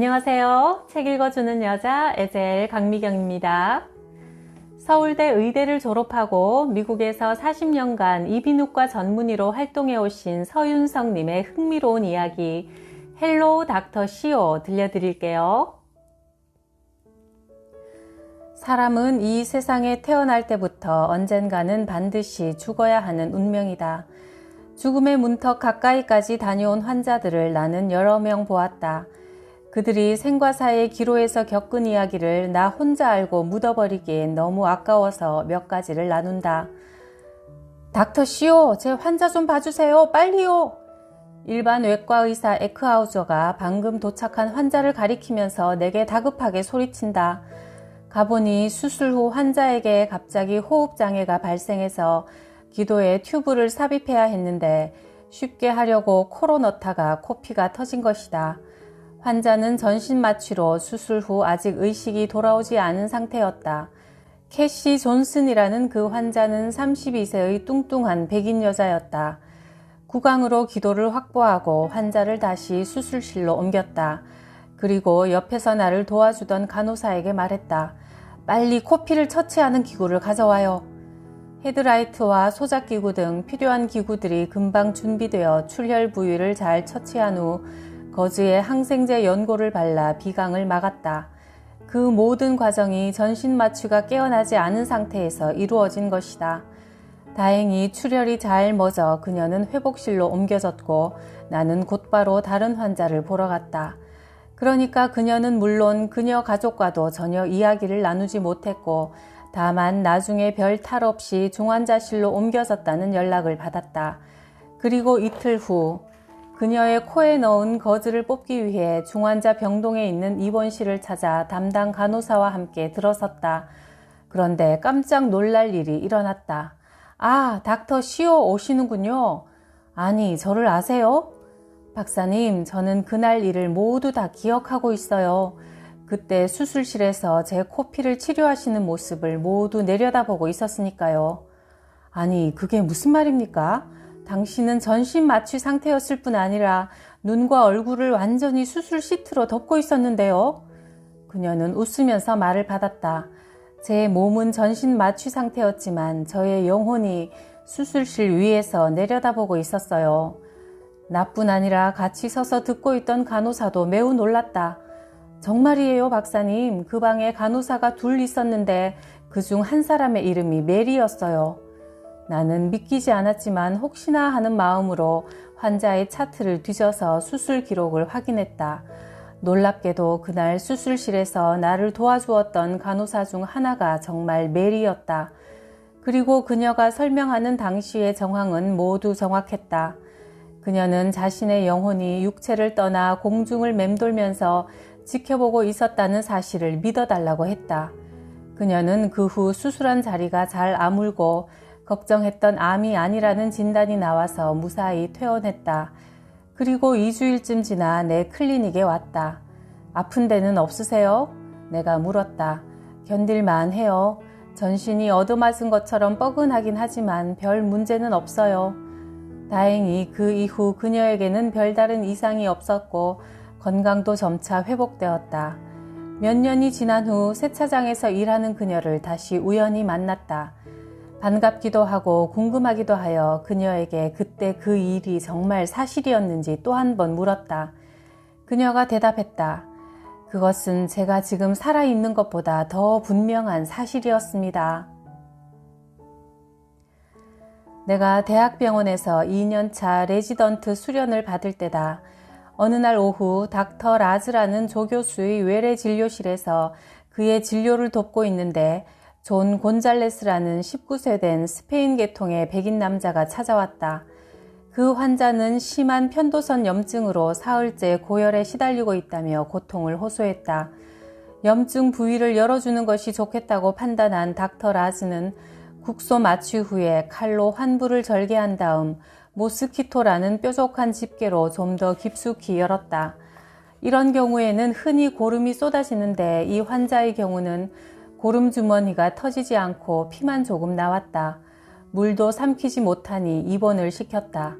안녕하세요. 책 읽어주는 여자 에젤 강미경입니다. 서울대 의대를 졸업하고 미국에서 40년간 이비인후과 전문의로 활동해 오신 서윤성님의 흥미로운 이야기 헬로우 닥터 시오 들려드릴게요. 사람은 이 세상에 태어날 때부터 언젠가는 반드시 죽어야 하는 운명이다. 죽음의 문턱 가까이까지 다녀온 환자들을 나는 여러 명 보았다. 그들이 생과 사의 기로에서 겪은 이야기를 나 혼자 알고 묻어버리기엔 너무 아까워서 몇 가지를 나눈다. 닥터 시오, 제 환자 좀 봐주세요. 빨리요. 일반 외과 의사 에크하우저가 방금 도착한 환자를 가리키면서 내게 다급하게 소리친다. 가보니 수술 후 환자에게 갑자기 호흡장애가 발생해서 기도에 튜브를 삽입해야 했는데 쉽게 하려고 코로 넣다가 코피가 터진 것이다. 환자는 전신마취로 수술 후 아직 의식이 돌아오지 않은 상태였다. 캐시 존슨이라는 그 환자는 32세의 뚱뚱한 백인 여자였다. 구강으로 기도를 확보하고 환자를 다시 수술실로 옮겼다. 그리고 옆에서 나를 도와주던 간호사에게 말했다. 빨리 코피를 처치하는 기구를 가져와요. 헤드라이트와 소작기구 등 필요한 기구들이 금방 준비되어 출혈 부위를 잘 처치한 후 거즈에 항생제 연고를 발라 비강을 막았다. 그 모든 과정이 전신마취가 깨어나지 않은 상태에서 이루어진 것이다. 다행히 출혈이 잘 멎어 그녀는 회복실로 옮겨졌고 나는 곧바로 다른 환자를 보러 갔다. 그러니까 그녀는 물론 그녀 가족과도 전혀 이야기를 나누지 못했고 다만 나중에 별 탈 없이 중환자실로 옮겨졌다는 연락을 받았다. 그리고 이틀 후 그녀의 코에 넣은 거즈를 뽑기 위해 중환자 병동에 있는 입원실을 찾아 담당 간호사와 함께 들어섰다. 그런데 깜짝 놀랄 일이 일어났다. 아, 닥터 시오 오시는군요. 아니, 저를 아세요? 박사님, 저는 그날 일을 모두 다 기억하고 있어요. 그때 수술실에서 제 코피를 치료하시는 모습을 모두 내려다보고 있었으니까요. 아니, 그게 무슨 말입니까? 당신은 전신 마취 상태였을 뿐 아니라 눈과 얼굴을 완전히 수술 시트로 덮고 있었는데요. 그녀는 웃으면서 말을 받았다. 제 몸은 전신 마취 상태였지만 저의 영혼이 수술실 위에서 내려다보고 있었어요. 나뿐 아니라 같이 서서 듣고 있던 간호사도 매우 놀랐다. 정말이에요, 박사님. 그 방에 간호사가 둘 있었는데 그중 한 사람의 이름이 메리였어요. 나는 믿기지 않았지만 혹시나 하는 마음으로 환자의 차트를 뒤져서 수술 기록을 확인했다. 놀랍게도 그날 수술실에서 나를 도와주었던 간호사 중 하나가 정말 메리였다. 그리고 그녀가 설명하는 당시의 정황은 모두 정확했다. 그녀는 자신의 영혼이 육체를 떠나 공중을 맴돌면서 지켜보고 있었다는 사실을 믿어달라고 했다. 그녀는 그 후 수술한 자리가 잘 아물고 걱정했던 암이 아니라는 진단이 나와서 무사히 퇴원했다. 그리고 2주일쯤 지나 내 클리닉에 왔다. 아픈 데는 없으세요? 내가 물었다. 견딜만 해요. 전신이 얻어맞은 것처럼 뻐근하긴 하지만 별 문제는 없어요. 다행히 그 이후 그녀에게는 별다른 이상이 없었고 건강도 점차 회복되었다. 몇 년이 지난 후 세차장에서 일하는 그녀를 다시 우연히 만났다. 반갑기도 하고 궁금하기도 하여 그녀에게 그때 그 일이 정말 사실이었는지 또 한 번 물었다. 그녀가 대답했다. 그것은 제가 지금 살아있는 것보다 더 분명한 사실이었습니다. 내가 대학병원에서 2년차 레지던트 수련을 받을 때다. 어느 날 오후 닥터 라즈라는 조교수의 외래 진료실에서 그의 진료를 돕고 있는데 존 곤잘레스라는 19세 된 스페인 계통의 백인 남자가 찾아왔다. 그 환자는 심한 편도선 염증으로 사흘째 고열에 시달리고 있다며 고통을 호소했다. 염증 부위를 열어주는 것이 좋겠다고 판단한 닥터 라즈는 국소 마취 후에 칼로 환부를 절개한 다음 모스키토라는 뾰족한 집게로 좀 더 깊숙이 열었다. 이런 경우에는 흔히 고름이 쏟아지는데 이 환자의 경우는 고름 주머니가 터지지 않고 피만 조금 나왔다. 물도 삼키지 못하니 입원을 시켰다.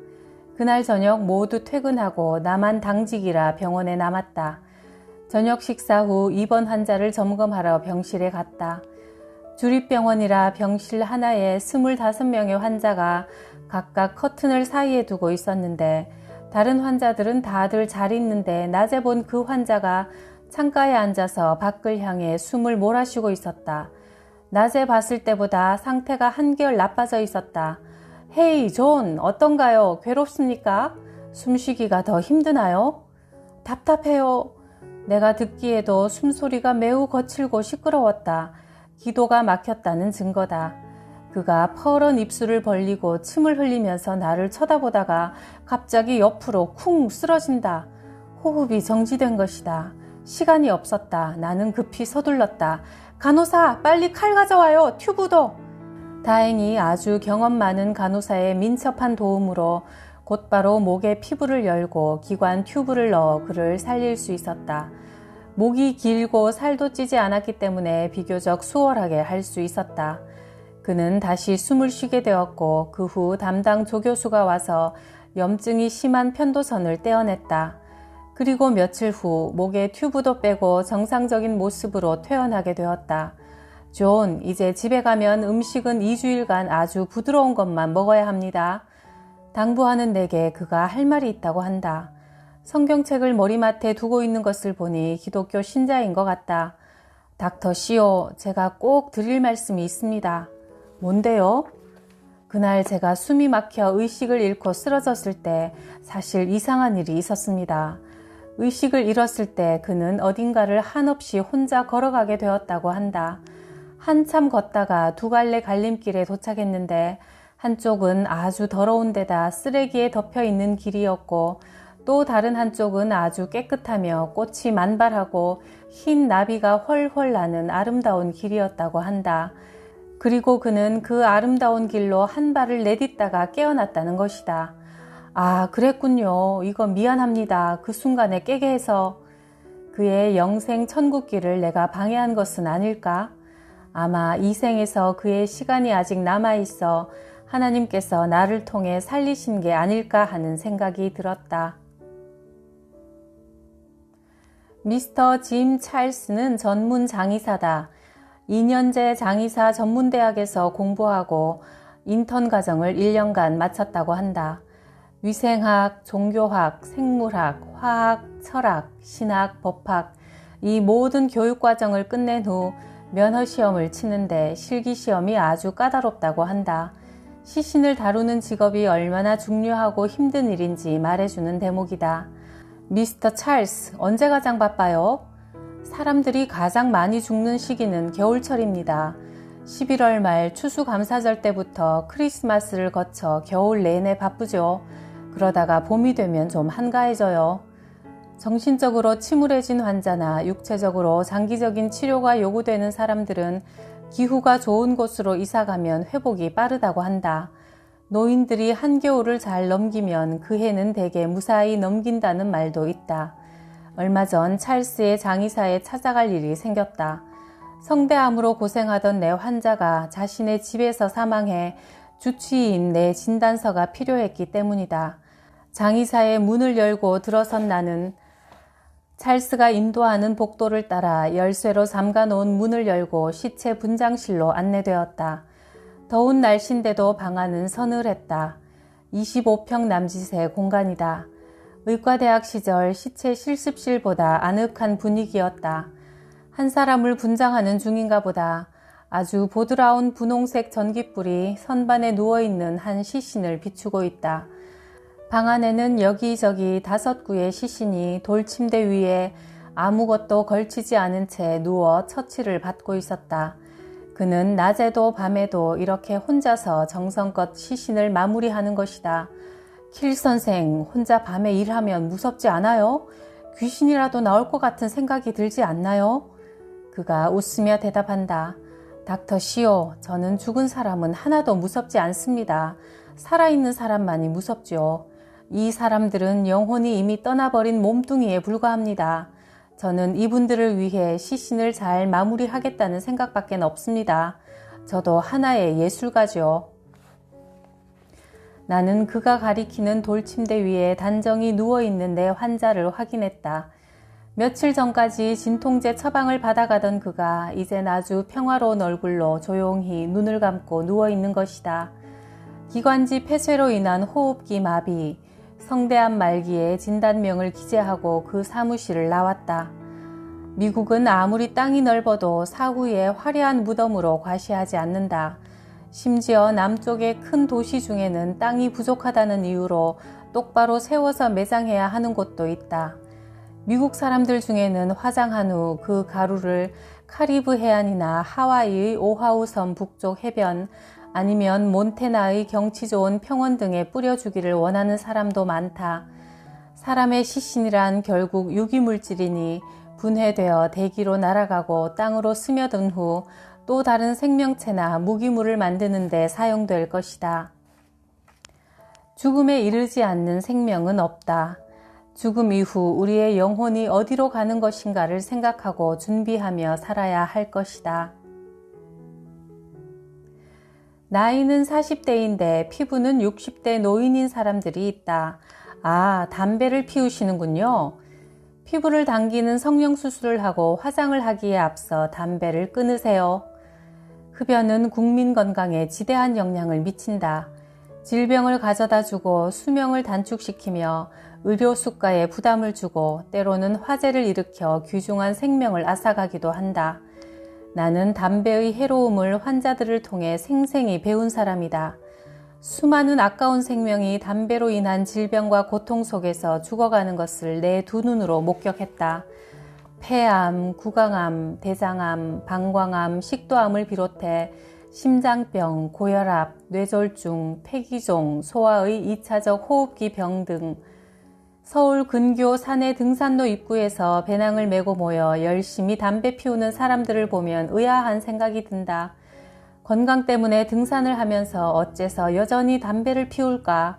그날 저녁 모두 퇴근하고 나만 당직이라 병원에 남았다. 저녁 식사 후 입원 환자를 점검하러 병실에 갔다. 주립병원이라 병실 하나에 25명의 환자가 각각 커튼을 사이에 두고 있었는데 다른 환자들은 다들 잘 있는데 낮에 본 그 환자가 창가에 앉아서 밖을 향해 숨을 몰아쉬고 있었다. 낮에 봤을 때보다 상태가 한결 나빠져 있었다. 헤이, 존, 어떤가요? 괴롭습니까? 숨쉬기가 더 힘드나요? 답답해요. 내가 듣기에도 숨소리가 매우 거칠고 시끄러웠다. 기도가 막혔다는 증거다. 그가 퍼런 입술을 벌리고 침을 흘리면서 나를 쳐다보다가 갑자기 옆으로 쿵 쓰러진다. 호흡이 정지된 것이다. 시간이 없었다. 나는 급히 서둘렀다. 간호사, 빨리 칼 가져와요. 튜브도. 다행히 아주 경험 많은 간호사의 민첩한 도움으로 곧바로 목에 피부를 열고 기관 튜브를 넣어 그를 살릴 수 있었다. 목이 길고 살도 찌지 않았기 때문에 비교적 수월하게 할 수 있었다. 그는 다시 숨을 쉬게 되었고 그 후 담당 조교수가 와서 염증이 심한 편도선을 떼어냈다. 그리고 며칠 후 목에 튜브도 빼고 정상적인 모습으로 퇴원하게 되었다. 존, 이제 집에 가면 음식은 2주일간 아주 부드러운 것만 먹어야 합니다. 당부하는 내게 그가 할 말이 있다고 한다. 성경책을 머리맡에 두고 있는 것을 보니 기독교 신자인 것 같다. 닥터 시오, 제가 꼭 드릴 말씀이 있습니다. 뭔데요? 그날 제가 숨이 막혀 의식을 잃고 쓰러졌을 때 사실 이상한 일이 있었습니다. 의식을 잃었을 때 그는 어딘가를 한없이 혼자 걸어가게 되었다고 한다. 한참 걷다가 두 갈래 갈림길에 도착했는데 한쪽은 아주 더러운 데다 쓰레기에 덮여 있는 길이었고 또 다른 한쪽은 아주 깨끗하며 꽃이 만발하고 흰 나비가 훨훨 나는 아름다운 길이었다고 한다. 그리고 그는 그 아름다운 길로 한 발을 내딛다가 깨어났다는 것이다. 아, 그랬군요. 이거 미안합니다. 그 순간에 깨게 해서. 그의 영생 천국길을 내가 방해한 것은 아닐까? 아마 이 생에서 그의 시간이 아직 남아있어 하나님께서 나를 통해 살리신 게 아닐까 하는 생각이 들었다. 미스터 짐 찰스는 전문 장의사다. 2년제 장의사 전문대학에서 공부하고 인턴 과정을 1년간 마쳤다고 한다. 위생학, 종교학, 생물학, 화학, 철학, 신학, 법학 이 모든 교육과정을 끝낸 후 면허시험을 치는데 실기시험이 아주 까다롭다고 한다. 시신을 다루는 직업이 얼마나 중요하고 힘든 일인지 말해주는 대목이다. 미스터 찰스, 언제 가장 바빠요? 사람들이 가장 많이 죽는 시기는 겨울철입니다. 11월 말 추수감사절 때부터 크리스마스를 거쳐 겨울 내내 바쁘죠. 그러다가 봄이 되면 좀 한가해져요. 정신적으로 침울해진 환자나 육체적으로 장기적인 치료가 요구되는 사람들은 기후가 좋은 곳으로 이사가면 회복이 빠르다고 한다. 노인들이 한겨울을 잘 넘기면 그 해는 대개 무사히 넘긴다는 말도 있다. 얼마 전 찰스의 장의사에 찾아갈 일이 생겼다. 성대암으로 고생하던 내 환자가 자신의 집에서 사망해 주치의인 내 진단서가 필요했기 때문이다. 장의사의 문을 열고 들어선 나는 찰스가 인도하는 복도를 따라 열쇠로 잠가놓은 문을 열고 시체 분장실로 안내되었다. 더운 날씨인데도 방 안은 서늘했다. 25평 남짓의 공간이다. 의과대학 시절 시체 실습실보다 아늑한 분위기였다. 한 사람을 분장하는 중인가 보다. 아주 보드라운 분홍색 전깃불이 선반에 누워있는 한 시신을 비추고 있다. 방 안에는 여기저기 5구의 시신이 돌침대 위에 아무것도 걸치지 않은 채 누워 처치를 받고 있었다. 그는 낮에도 밤에도 이렇게 혼자서 정성껏 시신을 마무리하는 것이다. 킬 선생, 혼자 밤에 일하면 무섭지 않아요? 귀신이라도 나올 것 같은 생각이 들지 않나요? 그가 웃으며 대답한다. 닥터 시오, 저는 죽은 사람은 하나도 무섭지 않습니다. 살아있는 사람만이 무섭죠. 이 사람들은 영혼이 이미 떠나버린 몸뚱이에 불과합니다. 저는 이분들을 위해 시신을 잘 마무리하겠다는 생각밖에 없습니다. 저도 하나의 예술가죠. 나는 그가 가리키는 돌침대 위에 단정히 누워있는 내 환자를 확인했다. 며칠 전까지 진통제 처방을 받아가던 그가 이젠 아주 평화로운 얼굴로 조용히 눈을 감고 누워있는 것이다. 기관지 폐쇄로 인한 호흡기 마비, 성대암 말기에 진단명을 기재하고 그 사무실을 나왔다. 미국은 아무리 땅이 넓어도 사후에 화려한 무덤으로 과시하지 않는다. 심지어 남쪽의 큰 도시 중에는 땅이 부족하다는 이유로 똑바로 세워서 매장해야 하는 곳도 있다. 미국 사람들 중에는 화장한 후 그 가루를 카리브 해안이나 하와이의 오하우 섬 북쪽 해변 아니면 몬태나의 경치 좋은 평원 등에 뿌려주기를 원하는 사람도 많다. 사람의 시신이란 결국 유기물질이니 분해되어 대기로 날아가고 땅으로 스며든 후 또 다른 생명체나 무기물을 만드는 데 사용될 것이다. 죽음에 이르지 않는 생명은 없다. 죽음 이후 우리의 영혼이 어디로 가는 것인가를 생각하고 준비하며 살아야 할 것이다. 나이는 40대인데 피부는 60대 노인인 사람들이 있다. 아, 담배를 피우시는군요. 피부를 당기는 성형수술을 하고 화장을 하기에 앞서 담배를 끊으세요. 흡연은 국민 건강에 지대한 영향을 미친다. 질병을 가져다 주고 수명을 단축시키며 의료 수가에 부담을 주고 때로는 화재를 일으켜 귀중한 생명을 앗아가기도 한다. 나는 담배의 해로움을 환자들을 통해 생생히 배운 사람이다. 수많은 아까운 생명이 담배로 인한 질병과 고통 속에서 죽어가는 것을 내 두 눈으로 목격했다. 폐암, 구강암, 대장암, 방광암, 식도암을 비롯해 심장병, 고혈압, 뇌졸중, 폐기종, 소아의 2차적 호흡기 병 등 서울 근교 산해 등산로 입구에서 배낭을 메고 모여 열심히 담배 피우는 사람들을 보면 의아한 생각이 든다. 건강 때문에 등산을 하면서 어째서 여전히 담배를 피울까?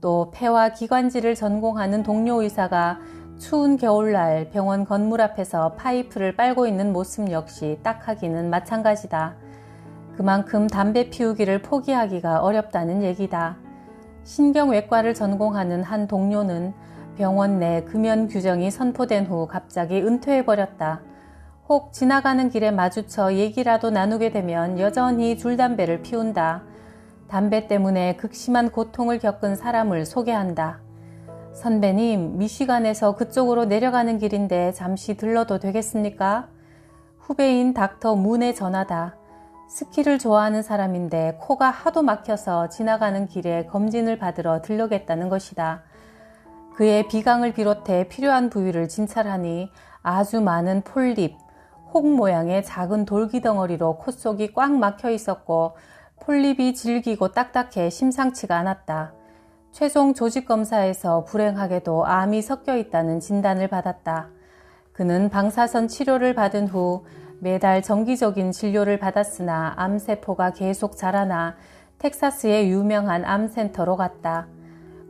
또 폐와 기관지를 전공하는 동료 의사가 추운 겨울날 병원 건물 앞에서 파이프를 빨고 있는 모습 역시 딱하기는 마찬가지다. 그만큼 담배 피우기를 포기하기가 어렵다는 얘기다. 신경외과를 전공하는 한 동료는 병원 내 금연 규정이 선포된 후 갑자기 은퇴해버렸다. 혹 지나가는 길에 마주쳐 얘기라도 나누게 되면 여전히 줄담배를 피운다. 담배 때문에 극심한 고통을 겪은 사람을 소개한다. 선배님, 미시간에서 그쪽으로 내려가는 길인데 잠시 들러도 되겠습니까? 후배인 닥터 문의 전화다. 스키를 좋아하는 사람인데 코가 하도 막혀서 지나가는 길에 검진을 받으러 들르겠다는 것이다. 그의 비강을 비롯해 필요한 부위를 진찰하니 아주 많은 폴립, 혹 모양의 작은 돌기덩어리로 콧속이 꽉 막혀 있었고 폴립이 질기고 딱딱해 심상치가 않았다. 최종 조직검사에서 불행하게도 암이 섞여 있다는 진단을 받았다. 그는 방사선 치료를 받은 후 매달 정기적인 진료를 받았으나 암세포가 계속 자라나 텍사스의 유명한 암센터로 갔다.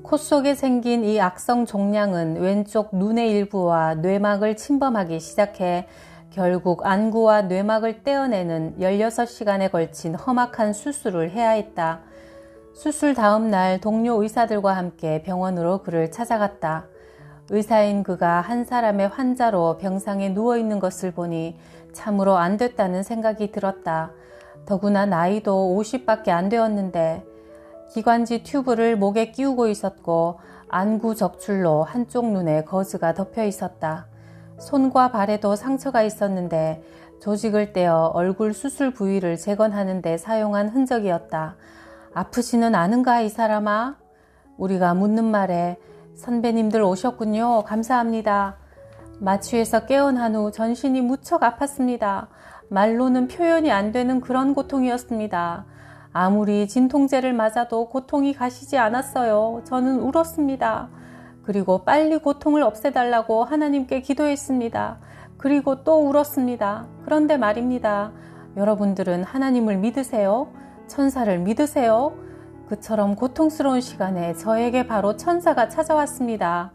코 속에 생긴 이 악성 종양은 왼쪽 눈의 일부와 뇌막을 침범하기 시작해 결국 안구와 뇌막을 떼어내는 16시간에 걸친 험악한 수술을 해야 했다. 수술 다음 날 동료 의사들과 함께 병원으로 그를 찾아갔다. 의사인 그가 한 사람의 환자로 병상에 누워있는 것을 보니 참으로 안 됐다는 생각이 들었다. 더구나 나이도 50밖에 안 되었는데 기관지 튜브를 목에 끼우고 있었고 안구 적출로 한쪽 눈에 거즈가 덮여 있었다. 손과 발에도 상처가 있었는데 조직을 떼어 얼굴 수술 부위를 재건하는 데 사용한 흔적이었다. 아프지는 않은가 이 사람아? 우리가 묻는 말에 선배님들 오셨군요. 감사합니다. 마취에서 깨어난 후 전신이 무척 아팠습니다. 말로는 표현이 안 되는 그런 고통이었습니다. 아무리 진통제를 맞아도 고통이 가시지 않았어요. 저는 울었습니다. 그리고 빨리 고통을 없애달라고 하나님께 기도했습니다. 그리고 또 울었습니다. 그런데 말입니다. 여러분들은 하나님을 믿으세요? 천사를 믿으세요? 그처럼 고통스러운 시간에 저에게 바로 천사가 찾아왔습니다.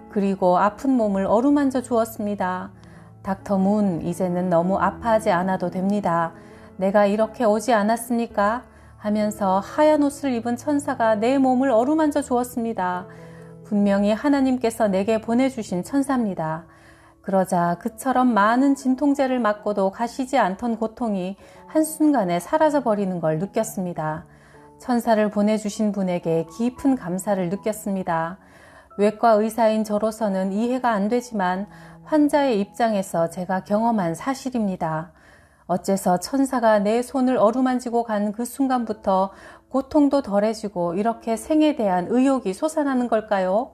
그리고 아픈 몸을 어루만져 주었습니다. 닥터 문, 이제는 너무 아파하지 않아도 됩니다. 내가 이렇게 오지 않았습니까? 하면서 하얀 옷을 입은 천사가 내 몸을 어루만져 주었습니다. 분명히 하나님께서 내게 보내주신 천사입니다. 그러자 그처럼 많은 진통제를 맞고도 가시지 않던 고통이 한순간에 사라져버리는 걸 느꼈습니다. 천사를 보내주신 분에게 깊은 감사를 느꼈습니다. 외과 의사인 저로서는 이해가 안 되지만 환자의 입장에서 제가 경험한 사실입니다. 어째서 천사가 내 손을 어루만지고 간 그 순간부터 고통도 덜해지고 이렇게 생에 대한 의욕이 솟아나는 걸까요?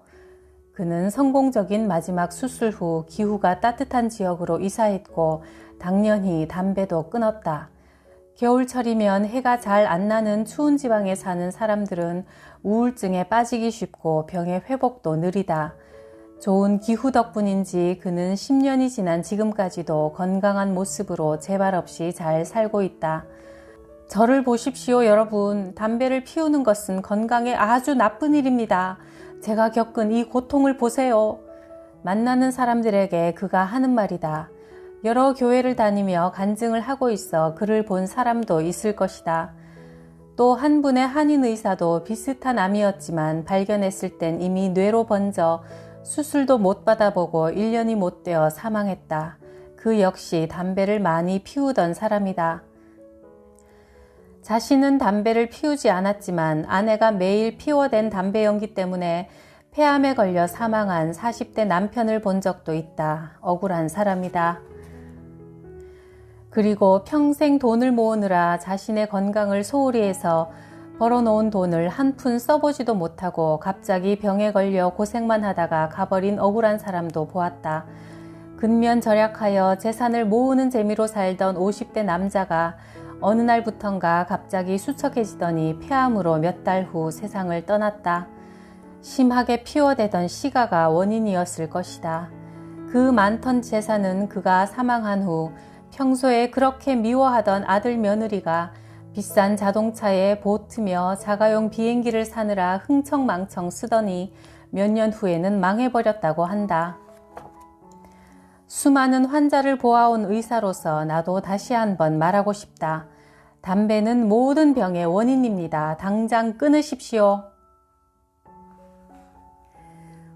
그는 성공적인 마지막 수술 후 기후가 따뜻한 지역으로 이사했고 당연히 담배도 끊었다. 겨울철이면 해가 잘 안 나는 추운 지방에 사는 사람들은 우울증에 빠지기 쉽고 병의 회복도 느리다. 좋은 기후 덕분인지 그는 10년이 지난 지금까지도 건강한 모습으로 재발 없이 잘 살고 있다. 저를 보십시오, 여러분. 담배를 피우는 것은 건강에 아주 나쁜 일입니다. 제가 겪은 이 고통을 보세요. 만나는 사람들에게 그가 하는 말이다. 여러 교회를 다니며 간증을 하고 있어 그를 본 사람도 있을 것이다. 또 한 분의 한인 의사도 비슷한 암이었지만 발견했을 땐 이미 뇌로 번져 수술도 못 받아보고 1년이 못 되어 사망했다. 그 역시 담배를 많이 피우던 사람이다. 자신은 담배를 피우지 않았지만 아내가 매일 피워댄 담배 연기 때문에 폐암에 걸려 사망한 40대 남편을 본 적도 있다. 억울한 사람이다. 그리고 평생 돈을 모으느라 자신의 건강을 소홀히 해서 벌어놓은 돈을 한 푼 써보지도 못하고 갑자기 병에 걸려 고생만 하다가 가버린 억울한 사람도 보았다. 근면절약하여 재산을 모으는 재미로 살던 50대 남자가 어느 날부턴가 갑자기 수척해지더니 폐암으로 몇 달 후 세상을 떠났다. 심하게 피워대던 시가가 원인이었을 것이다. 그 많던 재산은 그가 사망한 후 평소에 그렇게 미워하던 아들 며느리가 비싼 자동차에 보트며 자가용 비행기를 사느라 흥청망청 쓰더니 몇 년 후에는 망해버렸다고 한다. 수많은 환자를 보아온 의사로서 나도 다시 한번 말하고 싶다. 담배는 모든 병의 원인입니다. 당장 끊으십시오.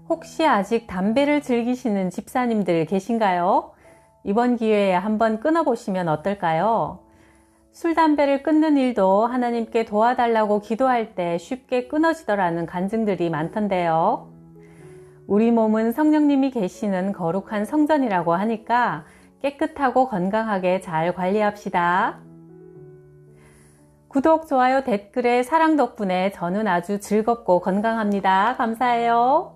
혹시 아직 담배를 즐기시는 집사님들 계신가요? 이번 기회에 한번 끊어보시면 어떨까요? 술, 담배를 끊는 일도 하나님께 도와달라고 기도할 때 쉽게 끊어지더라는 간증들이 많던데요. 우리 몸은 성령님이 계시는 거룩한 성전이라고 하니까 깨끗하고 건강하게 잘 관리합시다. 구독, 좋아요, 댓글에 사랑 덕분에 저는 아주 즐겁고 건강합니다. 감사해요.